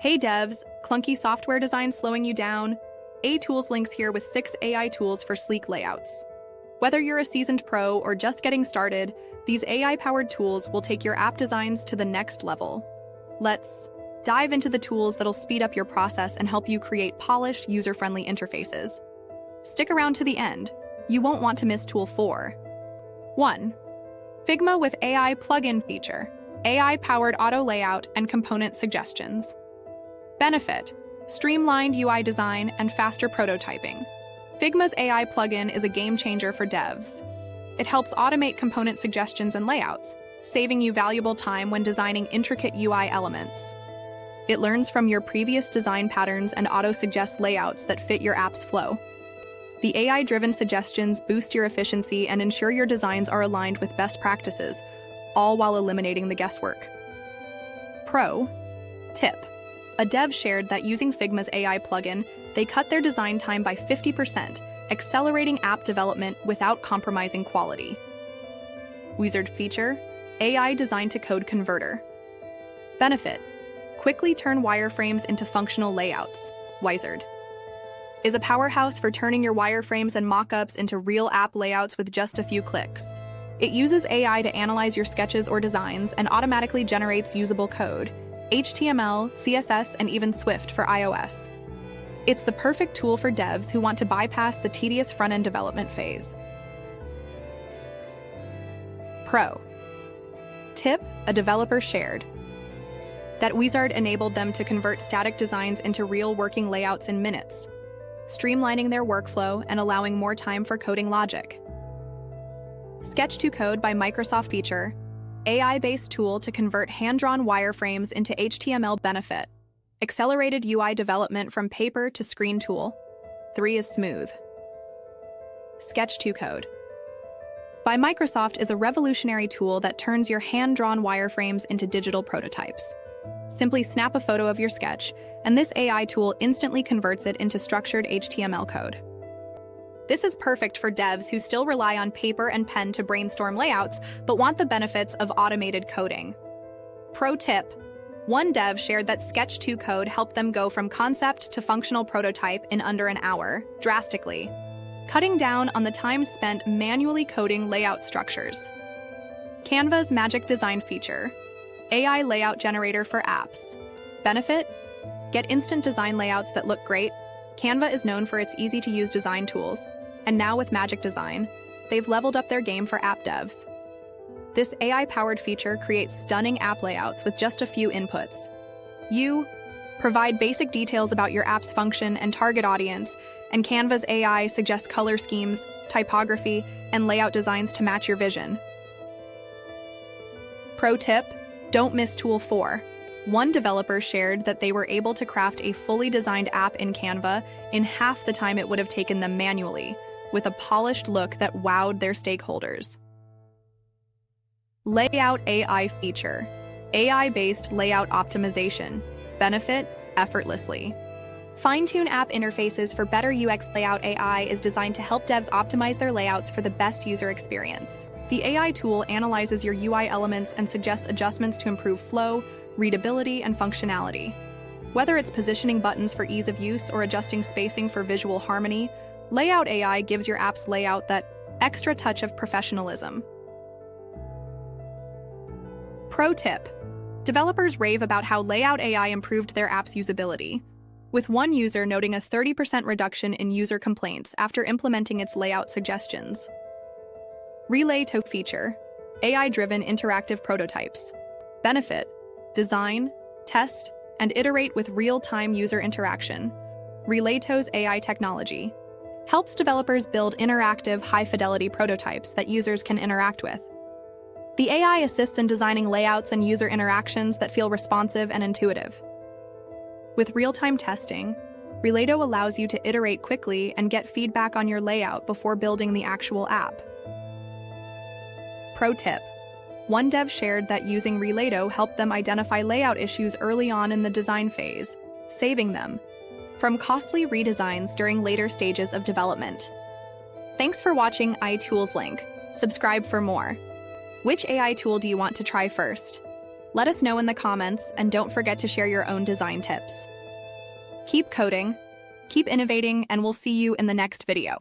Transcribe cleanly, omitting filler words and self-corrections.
Hey devs, clunky software design slowing you down? AiToolslink's here with 6 AI tools for sleek layouts. Whether you're a seasoned pro or just getting started, these AI-powered tools will take your app designs to the next level. Let's dive into the tools that'll speed up your process and help you create polished, user-friendly interfaces. Stick around to the end. You won't want to miss Tool 4. 1. Figma with AI plugin feature. AI-powered auto layout and component suggestions. Benefit: streamlined UI design and faster prototyping. Figma's AI plugin is a game changer for devs. It helps automate component suggestions and layouts, saving you valuable time when designing intricate UI elements. It learns from your previous design patterns and auto-suggests layouts that fit your app's flow. The AI-driven suggestions boost your efficiency and ensure your designs are aligned with best practices, all while eliminating the guesswork. Pro tip: a dev shared that using Figma's AI plugin, they cut their design time by 50%, accelerating app development without compromising quality. Uizard feature: AI design-to-code converter. Benefit: quickly turn wireframes into functional layouts. Uizard is a powerhouse for turning your wireframes and mockups into real app layouts with just a few clicks. It uses AI to analyze your sketches or designs and automatically generates usable code, HTML, CSS, and even Swift for iOS. It's the perfect tool for devs who want to bypass the tedious front-end development phase. Pro tip: a developer shared that Uizard enabled them to convert static designs into real working layouts in minutes, streamlining their workflow and allowing more time for coding logic. Sketch-to-Code by Microsoft feature: AI-based tool to convert hand-drawn wireframes into HTML. Benefit: accelerated UI development from paper to screen tool. 3 is smooth. Sketch-to-Code by Microsoft is a revolutionary tool that turns your hand-drawn wireframes into digital prototypes. Simply snap a photo of your sketch, and this AI tool instantly converts it into structured HTML code. This is perfect for devs who still rely on paper and pen to brainstorm layouts, but want the benefits of automated coding. Pro tip: one dev shared that Sketch-to-Code helped them go from concept to functional prototype in under an hour, drastically cutting down on the time spent manually coding layout structures. Canva's magic design feature: AI layout generator for apps. Benefit: get instant design layouts that look great. Canva is known for its easy-to-use design tools, and now with Magic Design, they've leveled up their game for app devs. This AI-powered feature creates stunning app layouts with just a few inputs. You provide basic details about your app's function and target audience, and Canva's AI suggests color schemes, typography, and layout designs to match your vision. Pro tip: don't miss Tool 4. One developer shared that they were able to craft a fully designed app in Canva in half the time it would have taken them manually, with a polished look that wowed their stakeholders. LayoutAI feature: AI-based layout optimization. Benefit: effortlessly fine-tune app interfaces for better UX. LayoutAI is designed to help devs optimize their layouts for the best user experience. The AI tool analyzes your UI elements and suggests adjustments to improve flow, readability, and functionality. Whether it's positioning buttons for ease of use or adjusting spacing for visual harmony, LayoutAI gives your app's layout that extra touch of professionalism. Pro tip: developers rave about how LayoutAI improved their app's usability, with one user noting a 30% reduction in user complaints after implementing its layout suggestions. Relayto feature: AI-driven interactive prototypes. Benefit: design, test, and iterate with real-time user interaction. Relayto's AI technology helps developers build interactive, high-fidelity prototypes that users can interact with. The AI assists in designing layouts and user interactions that feel responsive and intuitive. With real-time testing, Relayto allows you to iterate quickly and get feedback on your layout before building the actual app. Pro tip: one dev shared that using Relayto helped them identify layout issues early on in the design phase, saving them from costly redesigns during later stages of development. Thanks for watching AiToolslink. Subscribe for more. Which AI tool do you want to try first? Let us know in the comments, and don't forget to share your own design tips. Keep coding, keep innovating, and we'll see you in the next video.